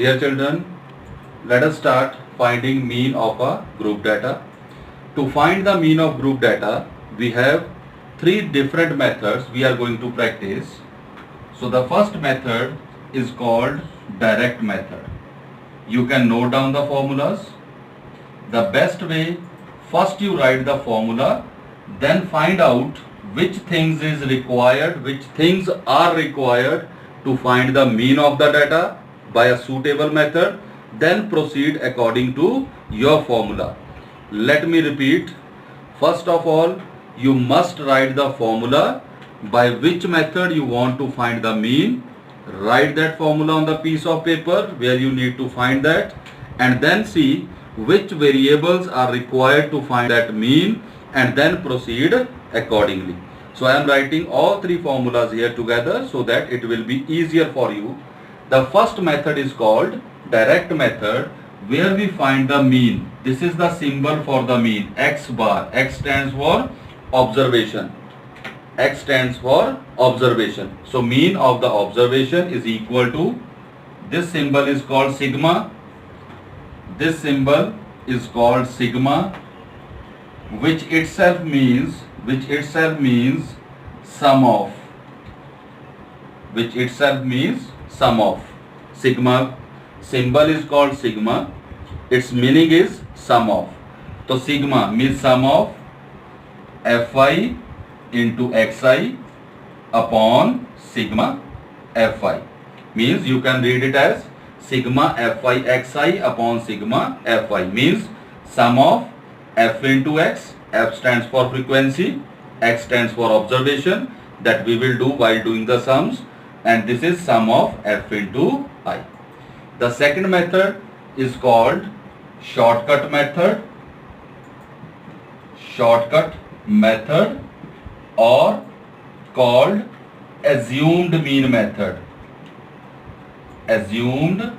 Dear children, let us start finding mean of a group data. To find the mean of group data, we have three different methods we are going to practice. So the first method is called direct method. You can note down the formulas. The best way, first you write the formula, then find out which things is required, which things are required to find the mean of the data by a suitable method, then proceed according to your formula. Let me repeat. First of all, you must write the formula by which method you want to find the mean. Write that formula on the piece of paper where you need to find that, and then see which variables are required to find that mean, and then proceed accordingly. So I am writing all three formulas here together so that it will be easier for you. The first method is called direct method, where we find the mean. This is the symbol for the mean, x bar. X stands for observation. X stands for observation. So mean of the observation is equal to, this symbol is called sigma. This symbol is called sigma, which itself means sum of. Which itself means sum of. Sigma symbol is called sigma. Its meaning is sum of. So sigma means sum of fi into xi upon sigma fi. Means you can read it as sigma fi xi upon sigma fi. Means sum of f into x. F stands for frequency, x stands for observation, that we will do while doing the sums, and this is sum of f into I. The second method is called shortcut method. Shortcut method, or called assumed mean method. Assumed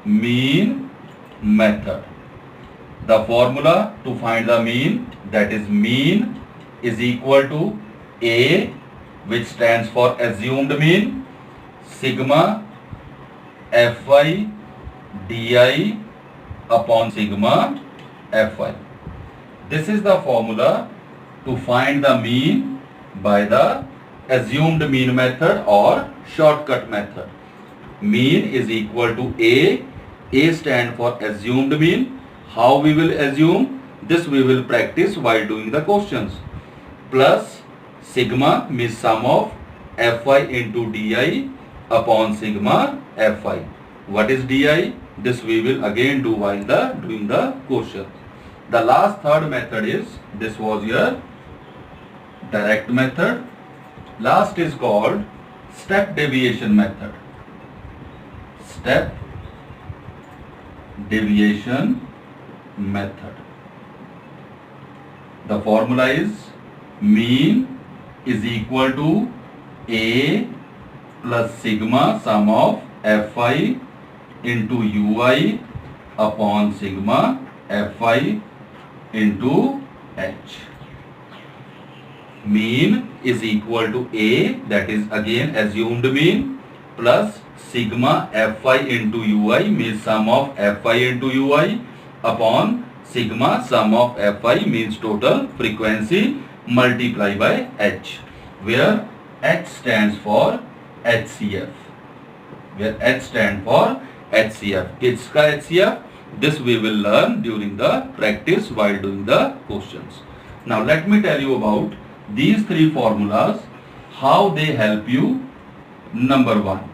mean method. The formula to find the mean, that is mean is equal to A, which stands for assumed mean, sigma fi di upon sigma fi. This is the formula to find the mean by the assumed mean method or shortcut method. Mean is equal to A. A stands for assumed mean. How we will assume? This we will practice while doing the questions. Plus sigma means sum of fi into di upon sigma fi. What is di? This we will again do while doing the question. The last third method is, this was your direct method. Last is called step deviation method. Step deviation method. The formula is mean is equal to A plus sigma sum of fi into ui upon sigma fi into h. Mean is equal to A, that is again assumed mean, plus sigma fi into ui means sum of fi into ui upon sigma sum of fi means total frequency multiply by h, where h stands for HCF. Where h stands for HCF. Kiska HCF? This we will learn during the practice while doing the questions. Now let me tell you about these three formulas, how they help you. Number one,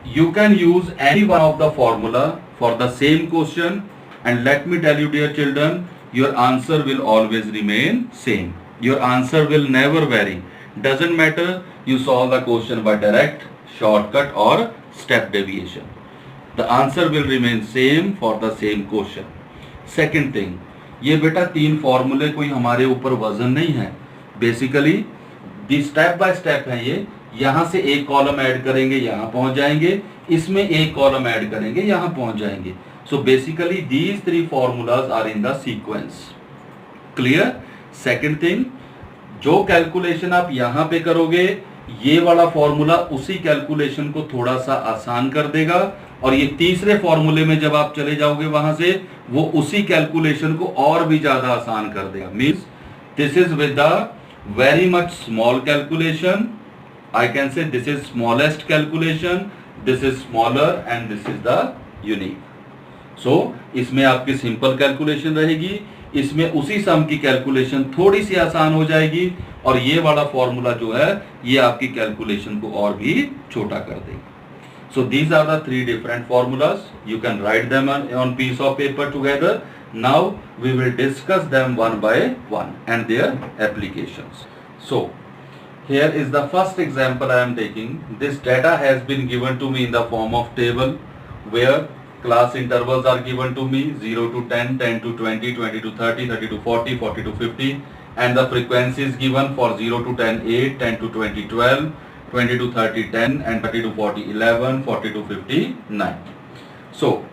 you can use any one of the formula for the same question, and let me tell you, dear children, your answer will always remain same. Your answer will never vary. Doesn't matter you solve the question by direct, shortcut or step deviation. The answer will remain same for the same question. Second thing, ये बेटा तीन फॉर्मूले कोई हमारे ऊपर वजन नहीं है. Basically the step by step है ये. यहाँ से एक कॉलम ऐड करेंगे, यहाँ पहुंच जाएंगे. इसमें एक कॉलम ऐड करेंगे, यहाँ पहुंच जाएंगे. So basically these three formulas are in the sequence. Clear? Second thing, जो कैलकुलेशन आप यहाँ पे करोगे, ये वाला फॉर्मूला उसी कैलकुलेशन को थोड़ा सा आसान कर देगा, और ये तीसरे फॉर्मूले में जब आप चले जाओगे वहां से, वो उसी कैलकुलेशन को और भी ज्यादा आसान कर देगा. Means this is with the very much small calculation. I can say this is smallest calculation, this is smaller and this is the unique. So इसमें आपकी सिंपल कैलकुलेशन रहेगी, इसमें उसी सम की कैलकुलेशन थोड़ी सी आसान हो जाएगी, और ये वाला फॉर्मूला जो है ये आपकी कैलकुलेशन को और भी छोटा कर देगा. So these are the three different formulas. You can write them on piece of paper together. Now we will discuss them one by one and their applications. So here is the first example I am taking. This data has been given to me in the form of table where class intervals are given to me 0 to 10, 10 to 20, 20 to 30, 30 to 40, 40 to 50, and the frequency is given for 0 to 10 8, 10 to 20 12, 20 to 30 10, and 30 to 40 11, 40 to 50 9. So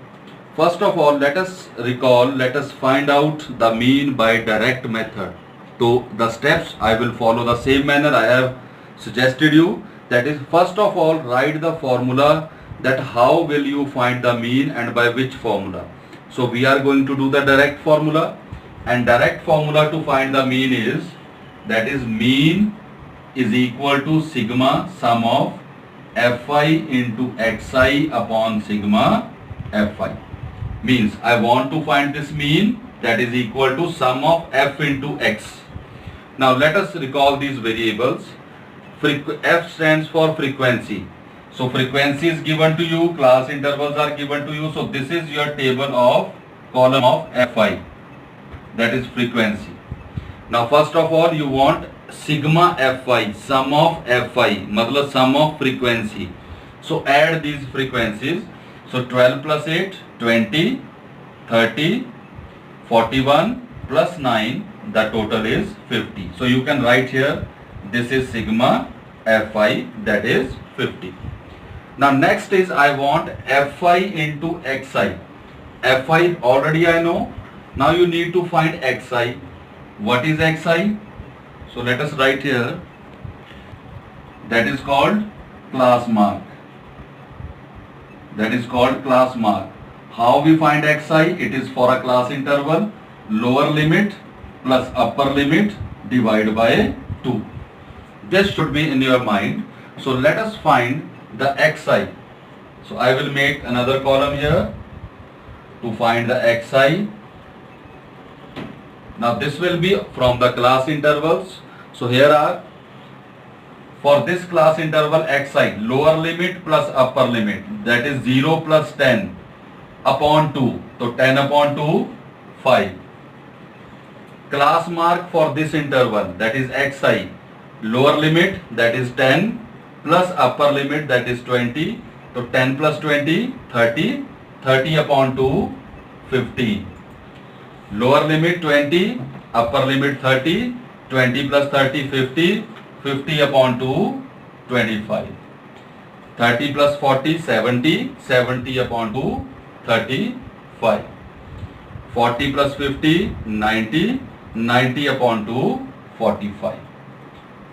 first of all, let us find out the mean by direct method. So the steps I will follow the same manner I have suggested you. That is, first of all, write the formula, that how will you find the mean and by which formula. So we are going to do the direct formula, and direct formula to find the mean is, that is, mean is equal to sigma sum of fi into xi upon sigma fi. Means I want to find this mean, that is equal to sum of f into x. Now let us recall these variables. F stands for frequency. So frequency is given to you, class intervals are given to you. So this is your table of column of fi, that is frequency. Now first of all, you want sigma fi, sum of fi, मतलब sum of frequency. So add these frequencies. So 12 plus 8 20, 30, 41 plus 9, the total is 50. So you can write here, this is sigma fi, that is 50. Now next is I want fi into xi. Fi already I know. Now you need to find xi. What is xi? So let us write here, that is called class mark. That is called class mark. How we find xi? It is for a class interval, lower limit plus upper limit divided by 2. This should be in your mind. So let us find the xi. So I will make another column here to find the xi. Now this will be from the class intervals. So here are, for this class interval xi, lower limit plus upper limit, that is 0 plus 10 upon 2. So 10 upon 2, 5. Class mark for this interval, that is xi, lower limit, that is 10, plus upper limit, that is 20. So 10 plus 20, 30, 30 upon 2, 15. Lower limit 20, upper limit 30, 20 plus 30, 50, 50 upon 2, 25. 30 plus 40, 70, 70 upon 2, 35. 40 plus 50, 90, 90 upon 2, 45.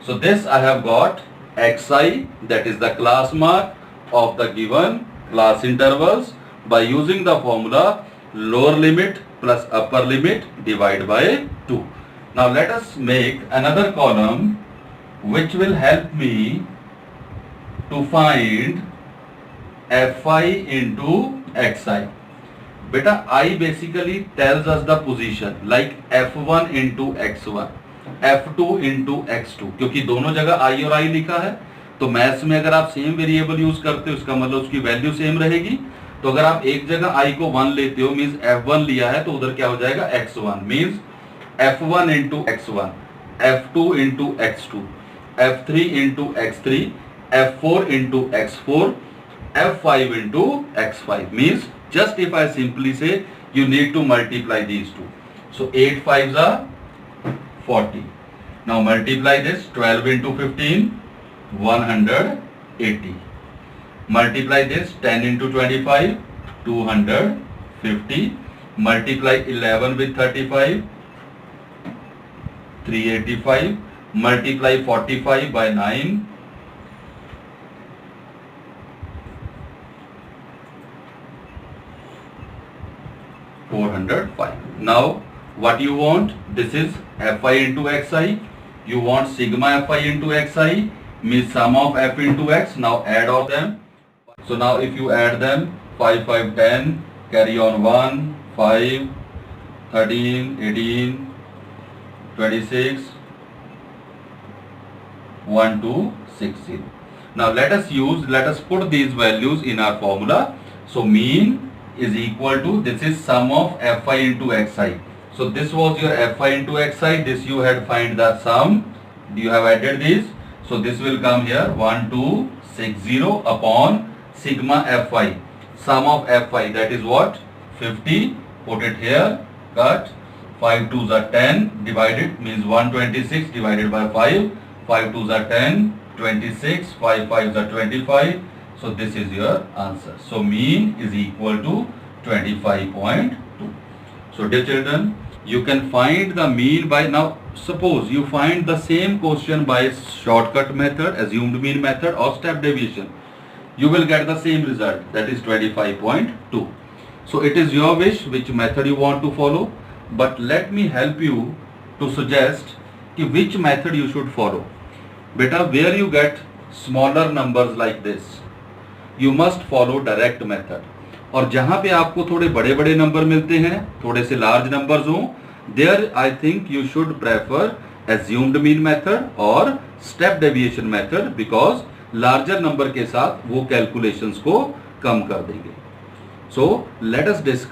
So this I have got xi, that is the class mark of the given class intervals, by using the formula lower limit plus upper limit divided by 2. Now let us make another column which will help me to find fi into xi. Beta, I basically tells us the position, like f1 into x1, f2 into x2, क्योंकि दोनों जगह i और i लिखा है, तो maths में अगर आप सेम वेरिएबल यूज करते हो उसका मतलब उसकी वैल्यू सेम रहेगी. तो अगर आप एक जगह i को 1 लेते हो, मीन्स f1 लिया है, तो उधर क्या हो जाएगा x1, means f1 into x1, f2 into x2, f3 into x3, f4 into x4, f5 into x5. Means just if I simply say, you need to multiply these two. So 8 5s are 40. Now multiply this, 12 into 15, 180. Multiply this, 10 into 25, 250. Multiply 11 with 35, 385. Multiply 45 by 9, 405. Now what you want? This is fi into xi. You want sigma fi into xi, means sum of f into x. Now add all them. So now if you add them, 5, 5, 10, carry on 1, 5, 13, 18, 26, 1, 2, 6, 0. Now let us put these values in our formula. So mean is equal to, this is sum of fi into xi. So this was your fi into xi, this you had find the sum, you have added this. So this will come here 1260 upon sigma fi, sum of fi, that is what, 50, put it here, cut, 5 2s are 10, divided means 126 divided by 5, 5 2s are 10, 26, 5 5s are 25. So this is your answer. So mean is equal to 25.2. So dear children, you can find the mean by, now suppose you find the same question by shortcut method, assumed mean method or step deviation, you will get the same result, that is 25.2. So it is your wish which method you want to follow, but let me help you to suggest which method you should follow. Beta, where you get smaller numbers like this, you must follow direct method. और जहां पे आपको थोड़े बड़े बड़े number मिलते हैं, थोड़े से लार्ज नंबर्स हों, there I think you should prefer assumed mean method और step deviation method, because larger number के साथ वो calculations को कम कर देंगे. So let us discuss